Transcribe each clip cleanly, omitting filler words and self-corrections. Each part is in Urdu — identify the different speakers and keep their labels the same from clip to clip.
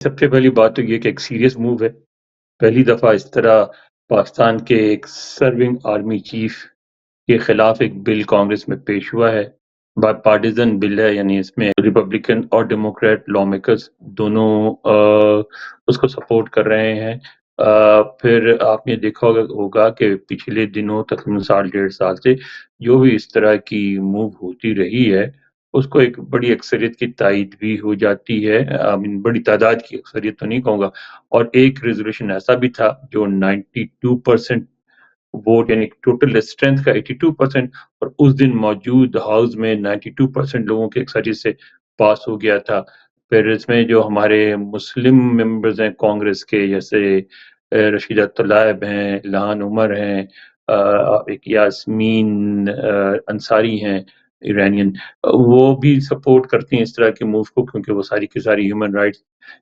Speaker 1: سب سے پہلی بات تو یہ کہ ایک سیریس موو ہے۔ پہلی دفعہ اس طرح پاکستان کے ایک سرونگ آرمی چیف کے خلاف ایک بل کانگریس میں پیش ہوا ہے۔ بائی پارٹیزن بل ہے، یعنی اس میں ریپبلکن اور ڈیموکریٹ لا میکرز دونوں اس کو سپورٹ کر رہے ہیں۔ پھر آپ نے دیکھا ہوگا کہ پچھلے دنوں تقریباً سال ڈیڑھ سال سے جو بھی اس طرح کی موو ہوتی رہی ہے اس کو ایک بڑی اکثریت کی تائید بھی ہو جاتی ہے، بڑی تعداد کی اکثریت تو نہیں کہوں گا، اور ایک ریزولوشن ایسا بھی تھا جو 92% ووٹ، یعنی ٹوٹل اسٹرینتھ کا 82%، اور اس دن موجود ہاؤس میں 92% لوگوں کی اکثریت سے پاس ہو گیا تھا۔ پھر اس میں جو ہمارے مسلم ممبرز ہیں کانگریس کے، جیسے رشیدہ طلائب ہیں، الہان عمر ہیں، ایک یاسمین انصاری ہیں ایرانین، وہ بھی سپورٹ کرتی ہیں اس طرح کے موو کو، کیونکہ وہ ساری کی ساری ہیومن رائٹس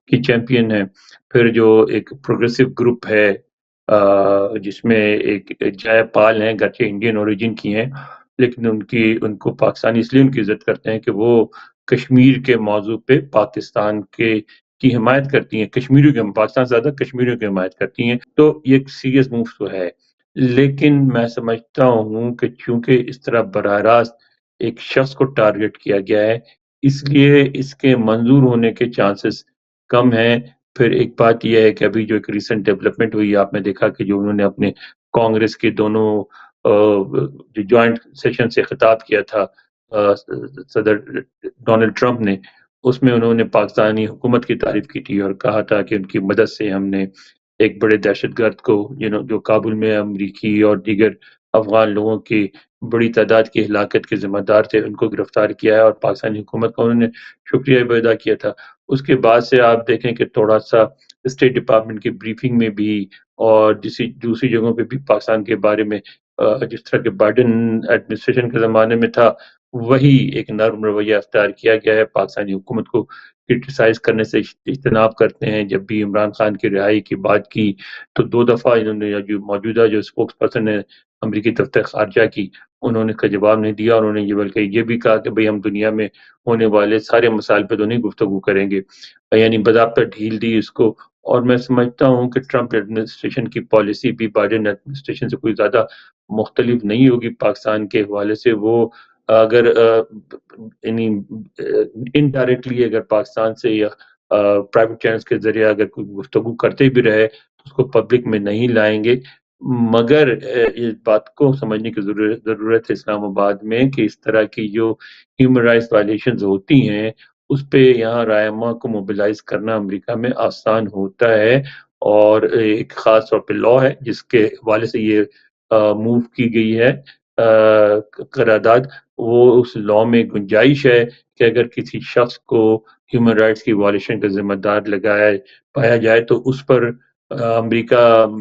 Speaker 1: کی چیمپئن ہیں۔ پھر جو ایک پروگریسو گروپ ہے جس میں ایک جے پال ہیں، گرچہ انڈین اوریجن کی ہیں، لیکن ان کو پاکستانی اس لیے ان کی عزت کرتے ہیں کہ وہ کشمیر کے موضوع پہ پاکستان کی حمایت کرتی ہیں، کشمیریوں کی، پاکستان سے زیادہ کشمیریوں کی حمایت کرتی ہیں۔ تو یہ ایک سیریس موو تو ہے، لیکن میں سمجھتا ہوں کہ چونکہ اس طرح براہ راست ایک شخص کو ٹارگٹ کیا گیا ہے، اس لیے اس کے منظور ہونے کے چانسز کم ہیں۔ پھر ایک بات یہ ہے کہ ابھی جو ایک ریسنٹ ڈیولپمنٹ ہوئی، آپ نے دیکھا کہ جو انہوں نے اپنے کانگریس کے دونوں جو جوائنٹ سیشن سے خطاب کیا تھا صدر ڈونلڈ ٹرمپ نے، اس میں انہوں نے پاکستانی حکومت کی تعریف کی تھی اور کہا تھا کہ ان کی مدد سے ہم نے ایک بڑے دہشت گرد کو جو کابل میں امریکی اور دیگر افغان لوگوں کی بڑی تعداد کی ہلاکت کے ذمہ دار تھے، ان کو گرفتار کیا ہے، اور پاکستانی حکومت کا انہوں نے شکریہ بھی ادا کیا تھا۔ اس کے بعد سے آپ دیکھیں کہ تھوڑا سا اسٹیٹ ڈپارٹمنٹ کی بریفنگ میں بھی اور دوسری جگہوں پہ بھی پاکستان کے بارے میں جس طرح کے بائیڈن ایڈمنسٹریشن کے زمانے میں تھا، وہی ایک نرم رویہ اختیار کیا گیا ہے۔ پاکستانی حکومت کو کرٹیسائز کرنے سے اجتناب کرتے ہیں۔ جب بھی عمران خان کی رہائی کی بات کی تو 2 دفعہ انہوں نے جو موجودہ جو اسپوکس پرسن ہے امریکی دفتر خارجہ کی، انہوں نے اس کا جواب نہیں دیا، اور انہوں نے یہ بلکہ یہ بھی کہا کہ بھئی ہم دنیا میں ہونے والے سارے مسائل پہ تو نہیں گفتگو کریں گے، یعنی باضابطہ ڈھیل دی اس کو۔ اور میں سمجھتا ہوں کہ ٹرمپ ایڈمنسٹریشن کی پالیسی بھی بائیڈن ایڈمنسٹریشن سے کوئی زیادہ مختلف نہیں ہوگی پاکستان کے حوالے سے۔ وہ اگر یعنی انڈائریکٹلی اگر پاکستان سے یا پرائیویٹ چینلز کے ذریعے اگر کوئی گفتگو کرتے بھی رہے تو اس کو پبلک میں نہیں لائیں گے، مگر اس بات کو سمجھنے کی ضرورت ہے اسلام آباد میں کہ اس طرح کی جو ہیومن رائٹس وائلیشنز ہوتی ہیں اس پہ یہاں رائما کو موبلائز کرنا امریکہ میں آسان ہوتا ہے، اور ایک خاص طور پہ لا ہے جس کے حوالے سے یہ موو کی گئی ہے قرارداد، وہ اس لا میں گنجائش ہے کہ اگر کسی شخص کو ہیومن رائٹس کی وائلیشن کا ذمہ دار پایا جائے تو اس پر امریکہ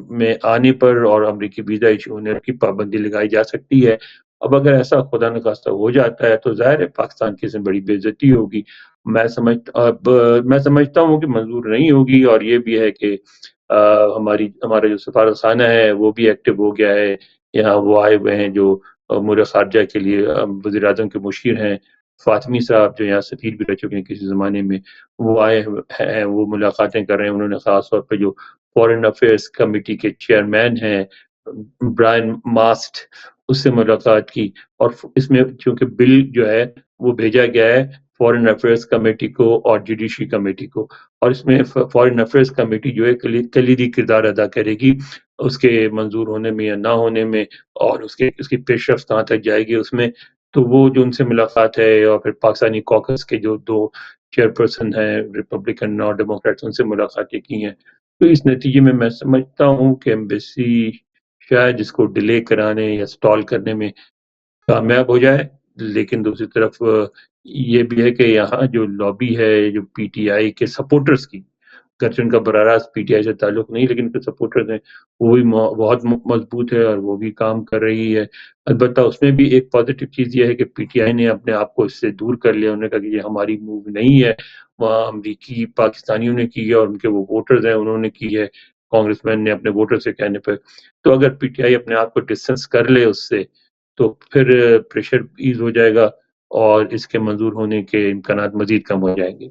Speaker 1: میں آنے پر اور امریکی ویزا ایشو ہونے کی پابندی لگائی جا سکتی ہے۔ اب اگر ایسا خدا نخواستہ ہو جاتا ہے تو ظاہر ہے پاکستان کی اس میں بڑی بے عزتی ہوگی۔ میں سمجھتا ہوں کہ منظور نہیں ہوگی، اور یہ بھی ہے کہ ہمارا جو سفارت خانہ ہے وہ بھی ایکٹیو ہو گیا ہے، یہاں وہ آئے ہوئے ہیں جو امور خارجہ کے لیے وزیر اعظم کے مشیر ہیں فاطمی صاحب، جو یہاں سفیر بھی رہ چکے ہیں کسی زمانے میں، وہ آئے ہیں، وہ ملاقاتیں کر رہے ہیں۔ انہوں نے خاص طور پہ جو فورن افیئرس کمیٹی کے چیئرمین ہیں برائن ماسٹ، اس سے ملاقات کی، اور اس میں چونکہ بل جو ہے وہ بھیجا گیا ہے فورن افیئرس کمیٹی کو اور جوڈیشری کمیٹی کو، اور اس میں فورن افیئرس کمیٹی جو ہے کلیدی کردار ادا کرے گی اس کے منظور ہونے میں یا نہ ہونے میں، اور اس کی پیش رفت کہاں تک جائے گی اس میں۔ تو وہ جو ان سے ملاقات ہے، اور پھر پاکستانی کوکس کے جو 2 چیئرپرسن ہیں ریپبلکن اور ڈیموکریٹ، ان سے ملاقاتیں کی ہیں۔ تو اس نتیجے میں سمجھتا ہوں کہ ایمبیسی شاید اس کو ڈیلے کرانے یا سٹال کرنے میں کامیاب ہو جائے، لیکن دوسری طرف یہ بھی ہے کہ یہاں جو لابی ہے جو پی ٹی آئی کے سپورٹرز کی، گرچہ ان کا براہ راست پی ٹی آئی سے تعلق نہیں، لیکن ان کے سپورٹرز ہیں، وہ بھی بہت مضبوط ہے اور وہ بھی کام کر رہی ہے۔ البتہ اس میں بھی ایک پازیٹیو چیز یہ ہے کہ پی ٹی آئی نے اپنے آپ کو اس سے دور کر لیا، انہوں نے کہا کہ یہ ہماری موو نہیں ہے، وہاں امریکی پاکستانیوں نے کی ہے اور ان کے وہ ووٹرز ہیں انہوں نے کی ہے، کانگریس مین نے اپنے ووٹر سے کہنے پہ۔ تو اگر پی ٹی آئی اپنے آپ کو ڈسٹنس کر لے اس سے تو پھر پریشر ایز ہو جائے گا اور اس کے منظور ہونے کے امکانات مزید کم ہو جائیں گے۔